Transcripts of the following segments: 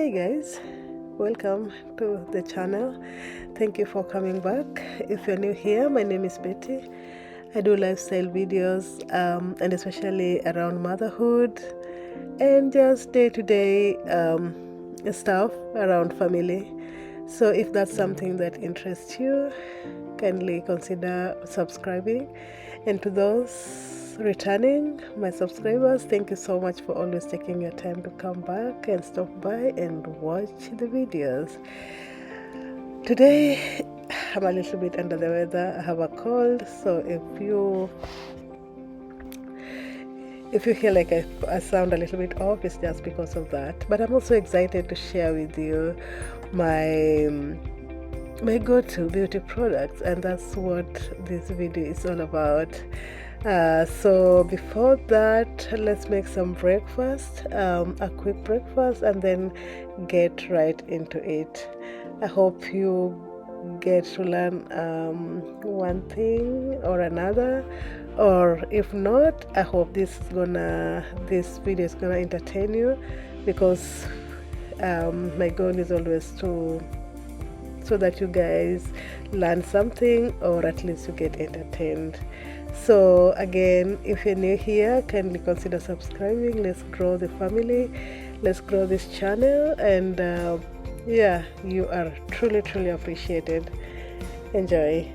Hi guys, welcome to the channel. Thank you for coming back. If you're new here, my name is Betty. I do lifestyle videos and especially around motherhood and just day-to-day stuff around family. So if that's something that interests you, kindly consider subscribing. And to those returning, my subscribers, thank you so much for always taking your time to come back and stop by and watch the videos. Today I'm a little bit under the weather. I have a cold, so if you feel like I sound a little bit off, it's just because of that. But I'm also excited to share with you my go-to beauty products, and that's what this video is all about. So before that, let's make some breakfast, a quick breakfast, and then get right into it. I hope you get to learn one thing or another, or if not, I hope this video is gonna entertain you, because my goal is always so that you guys learn something, or at least you get entertained. So again, if you're new here, kindly consider subscribing. Let's grow the family, let's grow this channel, and yeah, you are truly appreciated. Enjoy.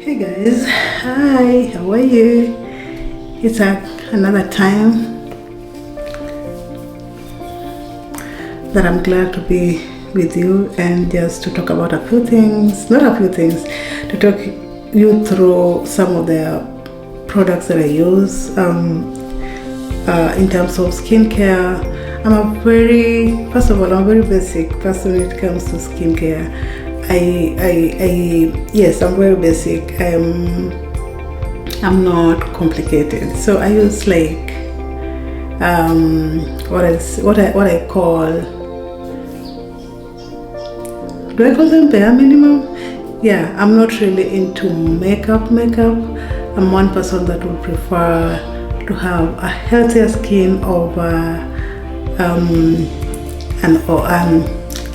Hey guys, hi, how are you? It's another time that I'm glad to be with you and just to talk about a few things, not a few things, to talk you through some of the products that I use in terms of skincare. First of all, I'm a very basic person when it comes to skincare. Yes, I'm very basic. I'm not complicated. So I use like what I call, do I call them bare minimum? Yeah, I'm not really into makeup. I'm one person that would prefer to have a healthier skin over a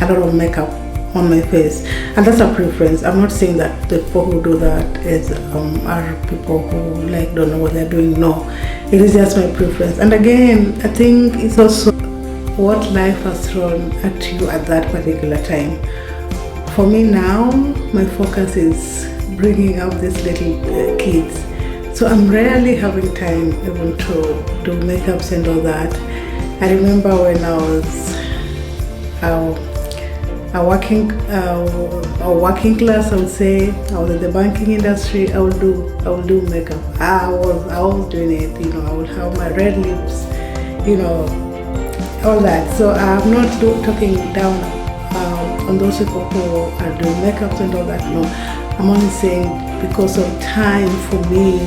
lot of makeup on my face, and that's a preference. I'm not saying that the people who do that are people who don't know what they're doing. No, it is just my preference. And again, I think it's also what life has thrown at you at that particular time. For me now, my focus is bringing up these little kids, so I'm rarely having time even to do makeups and all that. I remember when I was a working class, I would say. I was in the banking industry. I would do makeup. I was doing it. I would have my red lips, all that. So I'm not talking down on those people who are doing makeups and all that. No, I'm only saying because of time for me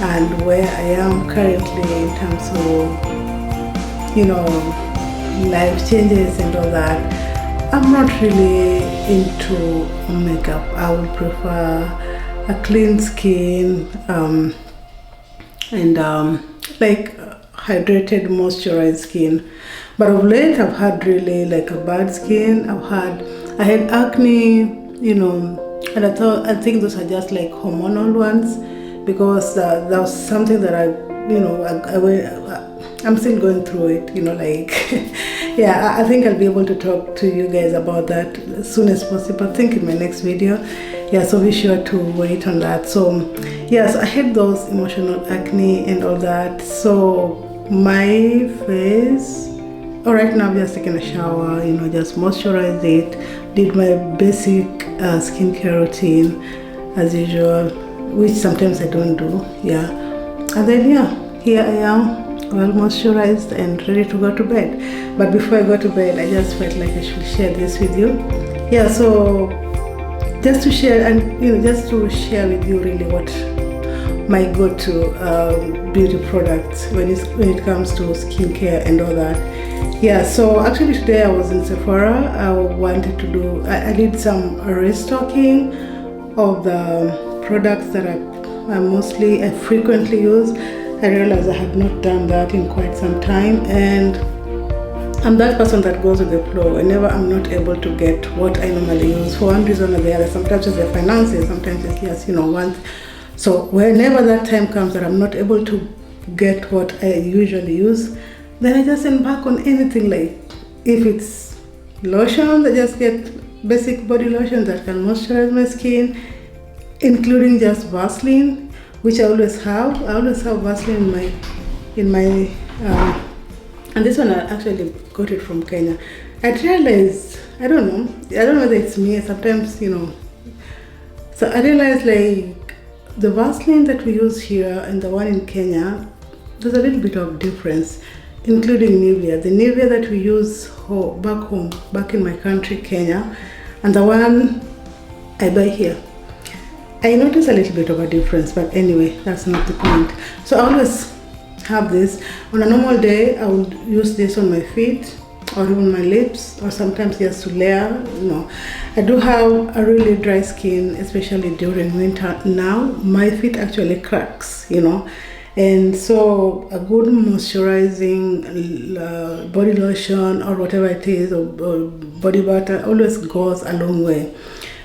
and where I am currently in terms of life changes and all that, I'm not really into makeup. I would prefer a clean skin and hydrated, moisturized skin. But of late, I've had really a bad skin. I had acne, and I think those are just hormonal ones, because that was something that I'm still going through it, yeah, I think I'll be able to talk to you guys about that as soon as possible. I think in my next video. Yeah, so be sure to wait on that. So yes, I had those emotional acne and all that. So my face, right now I'm just taking a shower, just moisturize it, did my basic skincare routine as usual, which sometimes I don't do. Yeah, and then here I am, well moisturized and ready to go to bed. But before I go to bed, I just felt like I should share this with you. Yeah, so just to share with you really what my go-to beauty products when it comes to skincare and all that. Yeah, so actually today I was in Sephora. I did some restocking of the products that I frequently use. I realized I had not done that in quite some time, and I'm that person that goes with the flow. Whenever I'm not able to get what I normally use for one reason or the other, sometimes it's the finances, sometimes it's just once. So whenever that time comes that I'm not able to get what I usually use, then I just embark on anything. If it's lotion, I just get basic body lotion that can moisturize my skin, including just Vaseline, which I always have. I always have Vaseline in my and this one I actually got it from Kenya. I realized, I don't know whether it's me, sometimes, so I realized the Vaseline that we use here and the one in Kenya, there's a little bit of difference, including Nivea. The Nivea that we use back in my country, Kenya, and the one I buy here, I notice a little bit of a difference, but anyway, that's not the point. So I always have this. On a normal day, I would use this on my feet or even my lips, or sometimes just to layer. I do have a really dry skin, especially during winter. Now my feet actually cracks, and so a good moisturizing body lotion or whatever it is, or body butter, always goes a long way.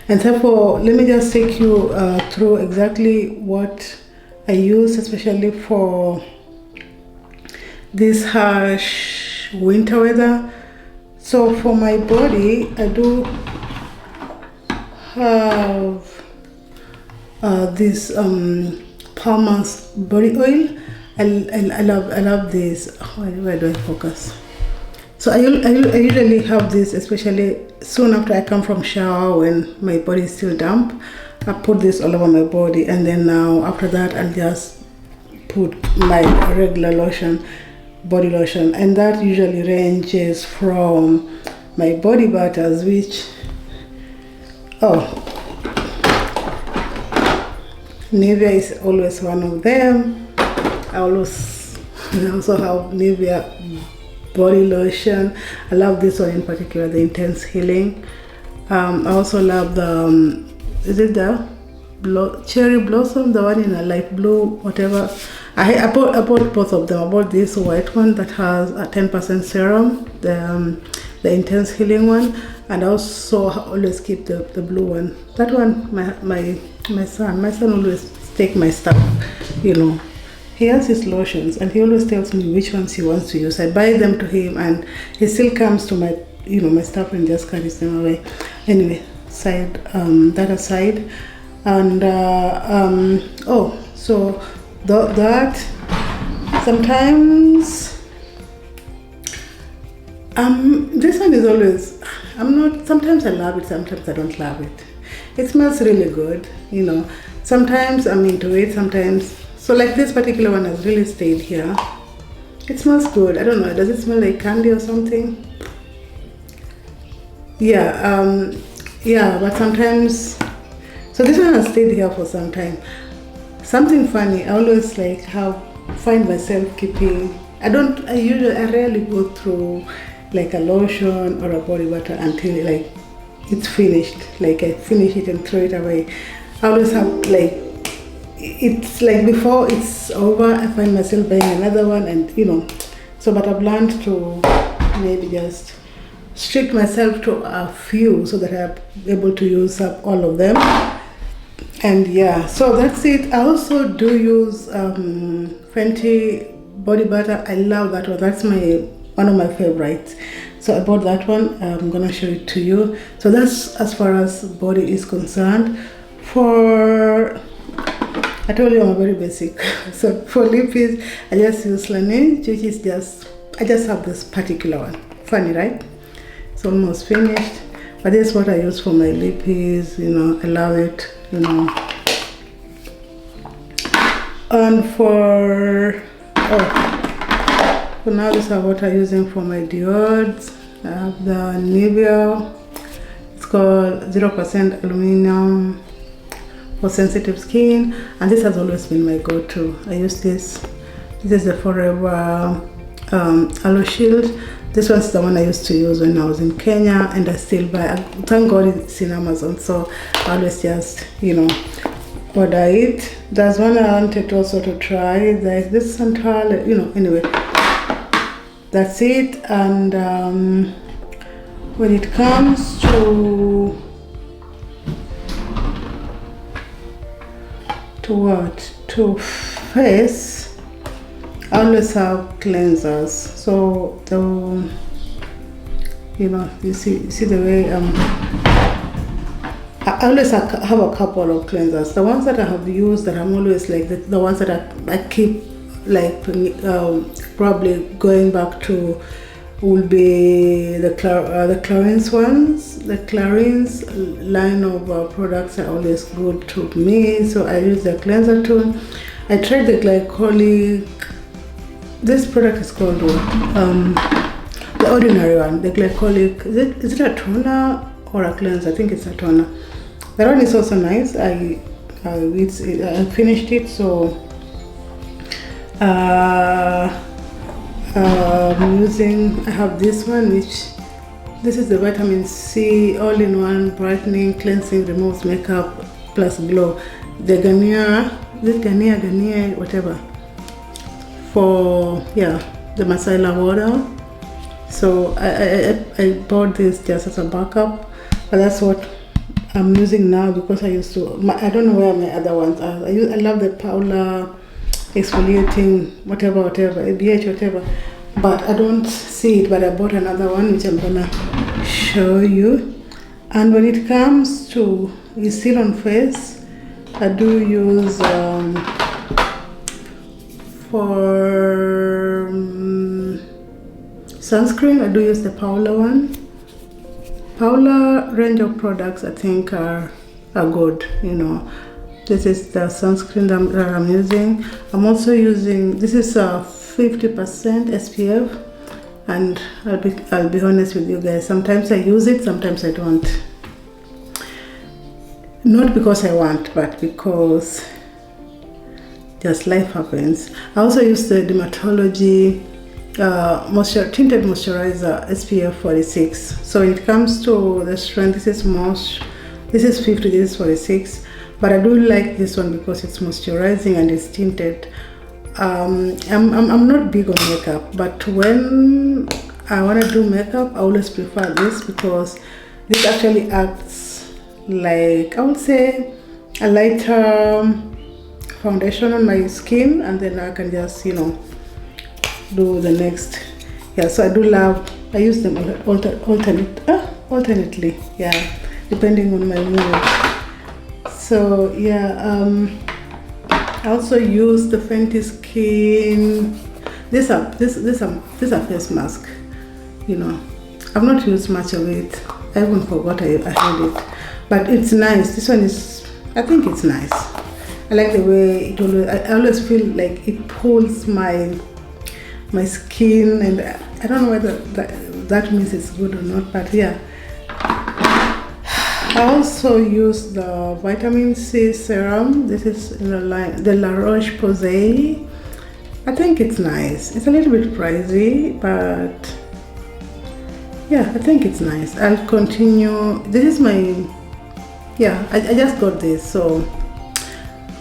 And therefore, let me just take you through exactly what I use, especially for this harsh winter weather. So for my body, I do have this Palmer's body oil. I love this. Where do I focus? So I usually have this, especially soon after I come from shower when my body is still damp. I put this all over my body, and then now after that I'll just put my regular lotion, body lotion, and that usually ranges from my body butters, which Nivea is always one of them. I also have Nivea body lotion. I love this one in particular, the Intense Healing. I also love the is it the cherry blossom, the one in a light blue, whatever. I bought both of them. I bought this white one that has a 10% serum, the Intense Healing one, and I also always keep the blue one. That one, my son always take my stuff, you know. He has his lotions and he always tells me which ones he wants to use. I buy them to him and he still comes to my, you know, my stuff and just carries them away. Anyway, that aside, and so that sometimes this one is always, sometimes I love it, sometimes I don't love it. It smells really good, you know. Sometimes I'm into it, sometimes. So like this particular one has really stayed here. It smells good. I don't know, does it smell like candy or something? Yeah, but sometimes, so this one has stayed here for some time. Something funny, I always like find myself keeping, I rarely go through like a lotion or a body butter until like it's finished. Like I finish it and throw it away. I always have like, it's like before it's over, I find myself buying another one, and you know, so but I've learned to maybe just strict myself to a few so that I'm able to use up all of them. And yeah, so that's it. I also do use Fenty body butter. I love that one. That's one of my favorites. So I bought that one. I'm gonna show it to you. So that's as far as body is concerned. I told you I'm very basic. So for lippies, I just use Laneige, which is I just have this particular one. Funny, right? It's almost finished. But this is what I use for my lippies, you know, I love it, you know. And for now, this is what I'm using for my deodorants. I have the Nivea, it's called 0% aluminum for sensitive skin, and this has always been my go-to. I use this. This is the Forever Aloe Shield. This was the one I used to use when I was in Kenya, and I still buy. Thank God it's in Amazon, so I always just, you know, order it. There's one I wanted also to try. There's this Central, you know. Anyway, that's it. And when it comes to face, I always have cleansers. So you know, you see the way I always have a couple of cleansers. The ones that I have used that I'm always like the ones that I keep like probably going back to will be the Clarins ones. The Clarins line of products are always good to me, so I use the cleanser too. I tried the glycolic. This product is called the ordinary one, the glycolic. Is it a toner or a cleanser? I think it's a toner. That one is also nice. I finished it, so I have this one, this is the vitamin C all-in-one brightening, cleansing, removes makeup plus glow. The Garnier, whatever, for the micellar water. So I bought this just as a backup, but that's what I'm using now, because I don't know where my other ones are. I love the Paula exfoliating whatever, ABH whatever, but I don't see it. But I bought another one which I'm gonna show you. And when it comes to, it's still on face, I do use for sunscreen, I do use the Paula one. Paula range of products I think are good, you know. This is the sunscreen that I'm using. I'm also using, this is a 50% SPF, and I'll be honest with you guys, sometimes I use it, sometimes I don't. Not because I want, but because just life happens. I also use the Dermatology tinted moisturizer SPF 46. So when it comes to the strength, this is 50, this is 46. But I do like this one because it's moisturizing and it's tinted. I'm not big on makeup, but when I want to do makeup, I always prefer this because this actually acts like, I would say, a lighter foundation on my skin, and then I can just, you know, do the next. Yeah, so I use them alternately, yeah, depending on my mood. So yeah, I also use the Fenty Skin. This a face mask, you know. I've not used much of it. I even forgot I had it, but it's nice. This one is, I think it's nice. I like the way it always, I always feel like it pulls my skin, and I don't know whether that means it's good or not, but yeah. I also use the vitamin C serum. This is in the line, the La Roche-Posay. I think it's nice. It's a little bit pricey, but yeah, I think it's nice. I'll continue. This is my, yeah, I just got this. So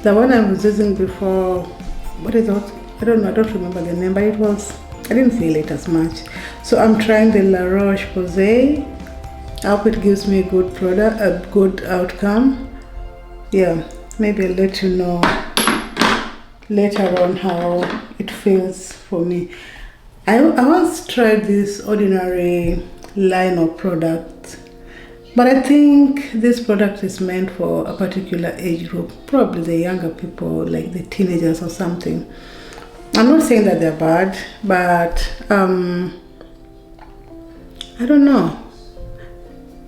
the one I was using before, what is it? I don't know, I don't remember the name, but it was, I didn't feel it as much. So I'm trying the La Roche-Posay. I hope it gives me a good product, a good outcome. Yeah, maybe I'll let you know later on how it feels for me. I once tried this Ordinary line of product, but I think this product is meant for a particular age group, probably the younger people, like the teenagers or something. I'm not saying that they're bad, but I don't know.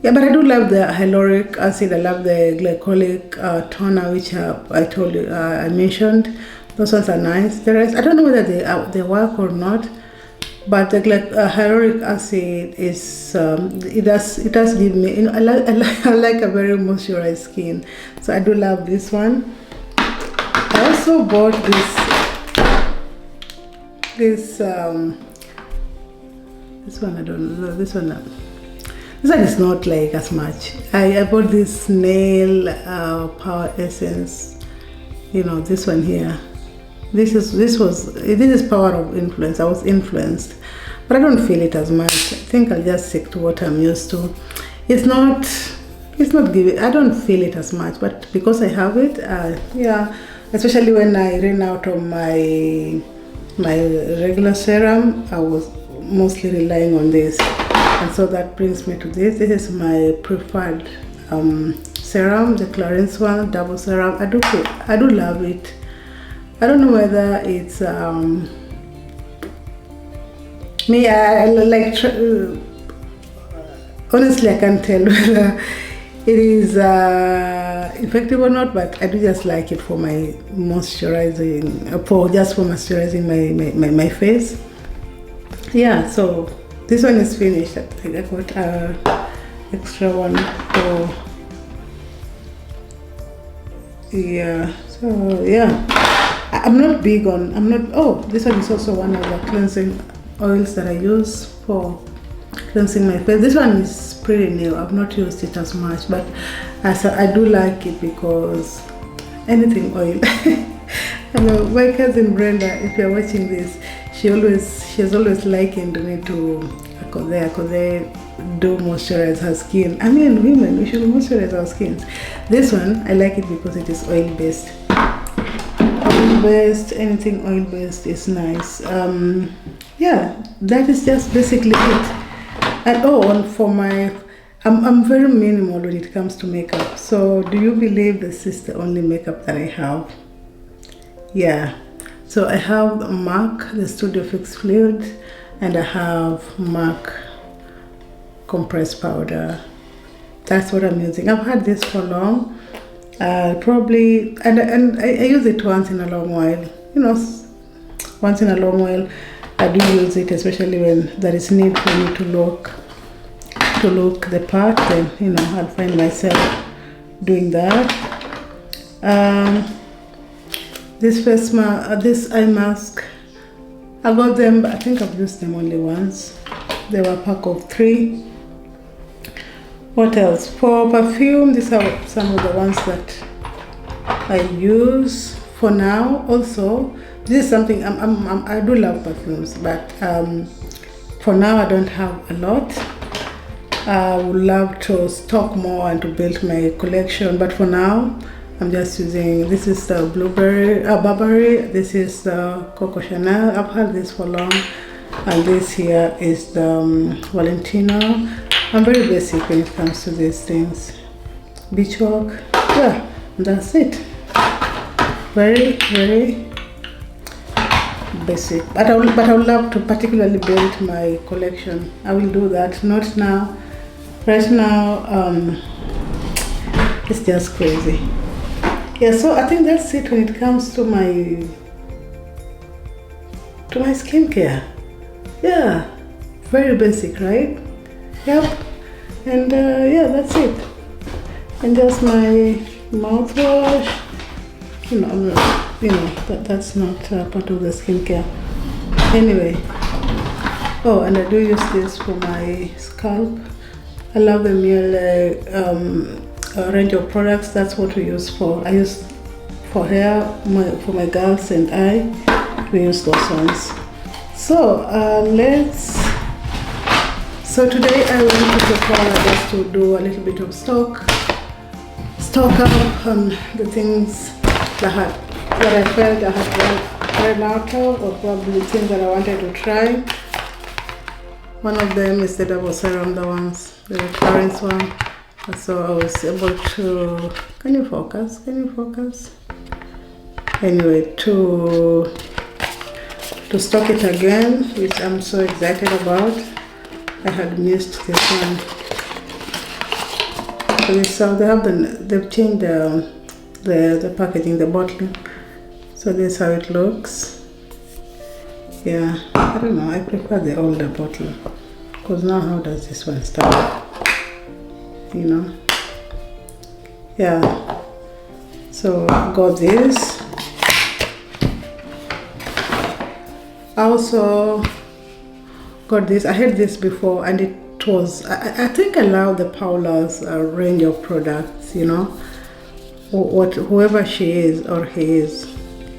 Yeah, but I do love the hyaluronic acid. I love the glycolic toner, which I told you, I mentioned. Those ones are nice. The rest, I don't know whether they work or not, but the hyaluronic acid is it does give me, you know, I like a very moisturized skin, so I do love this one. I also bought this one. I don't know, this one is not like as much. I bought this nail power essence, you know, this one here. This is power of influence. I was influenced, but I don't feel it as much. I think I'll just stick to what I'm used to. It's not giving, I don't feel it as much, but because I have it, yeah, especially when I ran out of my regular serum, I was mostly relying on this, and so that brings me to this. This is my preferred serum, the Clarins one, double serum. I do love it. I don't know whether it's me. I like. Honestly, I can't tell whether it is effective or not, but I do just like it for my moisturizing, for moisturizing my face. Yeah, so this one is finished. I think I got an extra one for, yeah. So yeah, I'm not big on, oh, this one is also one of the cleansing oils that I use for cleansing my face. This one is pretty new. I've not used it as much, but I do like it because anything oil. Hello, my cousin Brenda, if you're watching this, she has always likened me to Akode do moisturize her skin. I mean, women, we should moisturize our skins. This one, I like it because it is oil based. Oil based, anything oil based is nice. Yeah, that is just basically it. And oh, and for my I'm very minimal when it comes to makeup. So do you believe this is the only makeup that I have? Yeah. So I have MAC, the Studio Fix Fluid, and I have MAC compressed powder. That's what I'm using. I've had this for long. Probably, and I use it once in a long while. You know, once in a long while, I do use it, especially when there is need for me to look the part. Then you know, I'll find myself doing that. This face mask, this eye mask, I got them. I think I've used them only once. They were a pack of 3. What else? For perfume, these are some of the ones that I use for now. Also, this is something I do love perfumes, but for now I don't have a lot. I would love to stock more and to build my collection, but for now I'm just using, this is the Burberry, this is the Coco Chanel. I've had this for long, and this here is the Valentino. I'm very basic when it comes to these things. Beach walk, yeah, that's it. Very, very basic. But I would love to particularly build my collection. I will do that. Not now. Right now, it's just crazy. Yeah, so I think that's it when it comes to my skincare. Yeah, very basic, right? Yep. And yeah, that's it. And just my mouthwash. That's not part of the skincare. Anyway. Oh, and I do use this for my scalp. I love the Miele range of products. That's what we use for. I use for hair, for my girls and I. We use those ones. So So today I went to Sephora just to do a little bit of stock up on the things that I felt I had run out of, or probably things that I wanted to try. One of them is the double serum, the current one. So I was able to, can you focus? Anyway, to stock it again, which I'm so excited about. I had missed this one. So they've changed the packaging, the bottling. So this is how it looks. Yeah, I don't know, I prefer the older bottle, because now how does this one start? You know? Yeah. So I got this. I also got this. I had this before, and it was, I think I love the Paula's range of products, you know, whoever she is or he is,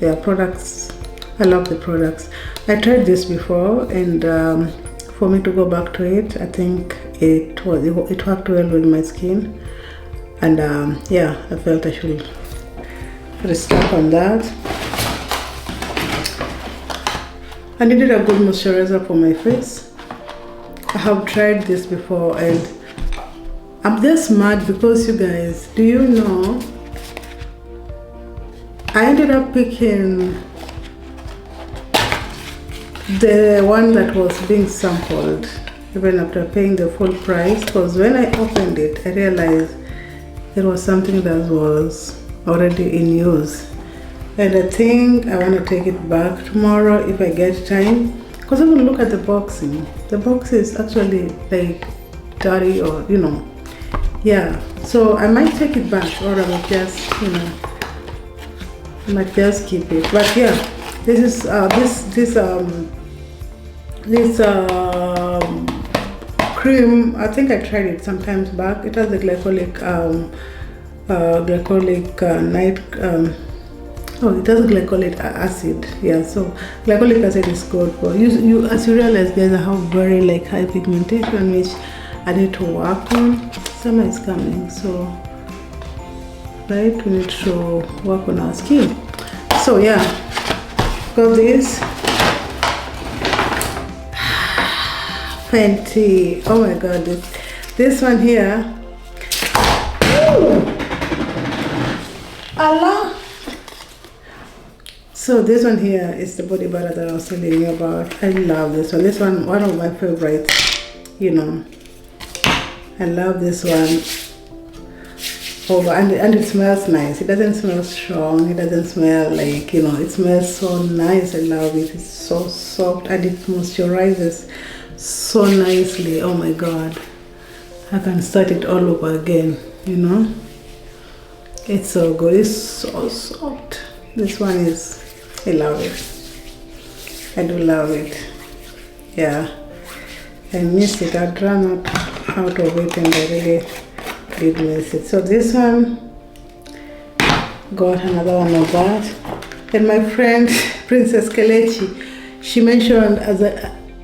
their products. I love the products. I tried this before, and for me to go back to it, I think it worked well with my skin, and yeah, I felt I should restock on that. I needed a good moisturizer for my face. I have tried this before, and I'm just mad because, you guys, do you know, I ended up picking the one that was being sampled even after paying the full price, because when I opened it, I realized it was something that was already in use. And I think I want to take it back tomorrow if I get time, because I'm going to look at the boxing. The box is actually like dirty, or you know, yeah. So I might take it back, or I might just, you know, I might just keep it. But yeah, this is this cream. I think I tried it sometimes back. It has the glycolic night. Oh, it has glycolic acid. Yeah, so glycolic acid is good for you. As you realize, guys, I have very like high pigmentation, which I need to work on. Summer is coming, so right, we need to work on our skin. So yeah, got this Fenty. Oh my god, This one here, Allah. So this one here is the body butter that I was telling you about. I love this one. This one of my favorites, you know. I love this one. And it smells nice. It doesn't smell strong. It doesn't smell like, you know, it smells so nice. I love it. It's so soft and it moisturizes so nicely. Oh my God. I can start it all over again, you know. It's so good. It's so soft. This one is, I love it. I do love it. Yeah. I missed it. I'd run out of it and I really did miss it. So this one, got another one of that. And my friend Princess Kelechi, she mentioned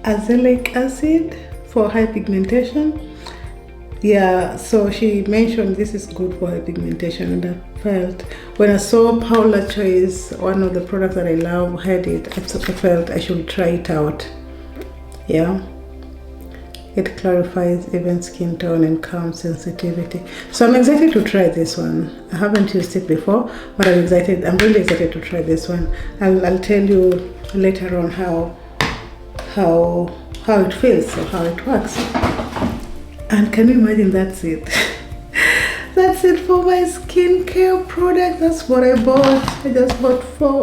azelaic acid for high pigmentation. Yeah, so she mentioned this is good for high pigmentation, and I felt when I saw paula'schoice, one of the products that I love, had it, I felt I should try it out. Yeah. It clarifies even skin tone and calms sensitivity. So I'm excited to try this one. I haven't used it before, but I'm excited. I'm really excited to try this one. I'll tell you later on how it feels or how it works. And can you imagine, that's it. That's it for my skincare product. That's what I bought. I just bought 5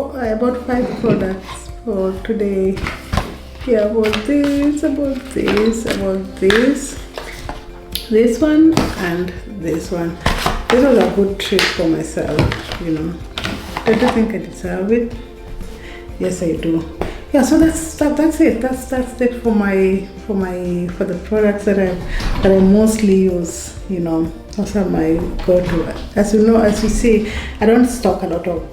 products for today. Yeah, about this, this one, and this one. This was a good treat for myself, you know. Don't you think I deserve it? Yes, I do. Yeah, so that's it. That's it for the products that I mostly use, you know. Those are my go-to. As you know, as you see, I don't stock a lot of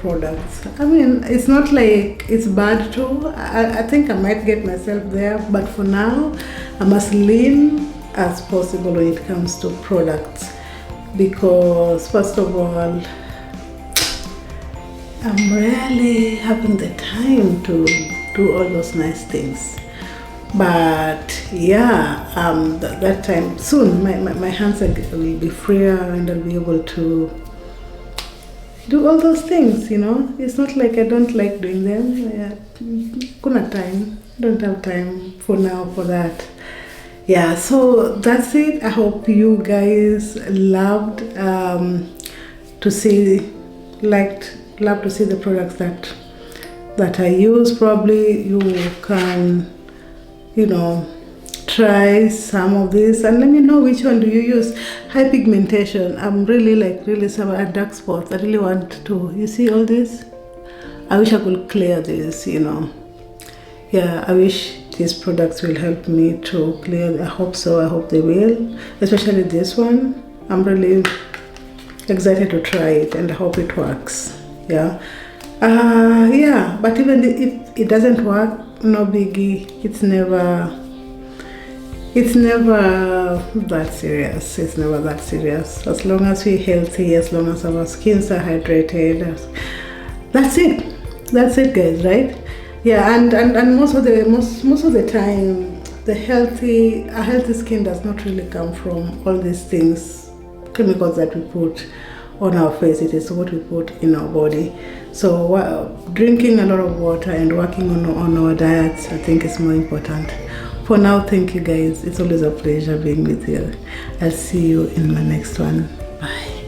products. I mean, it's not like it's bad too. I think I might get myself there, but for now I'm as lean as possible when it comes to products, because first of all, I'm rarely having the time to do all those nice things. But yeah, that time soon my hands will be freer and I'll be able to do all those things, you know. It's not like I don't like doing them. Don't have time for now for that. Yeah, so that's it. I hope you guys loved to see the products that I use. Probably you can, you know, try some of this and let me know which one do you use. High pigmentation, I'm really some dark spots. I really want to, you see all this? I wish I could clear this, you know. Yeah, I wish these products will help me to clear. I hope so. I hope they will, especially this one. I'm excited to try it and I hope it works. Yeah. Yeah, but even if it doesn't work, no biggie. It's never that serious. It's never that serious. As long as we're healthy, as long as our skins are hydrated, that's it guys, right? Yeah, and most of the time a healthy skin does not really come from all these things, chemicals that we put on our face. It is what we put in our body. So drinking a lot of water and working on our diets, I think, is more important. For now, thank you guys. It's always a pleasure being with you. I'll see you in my next one. Bye.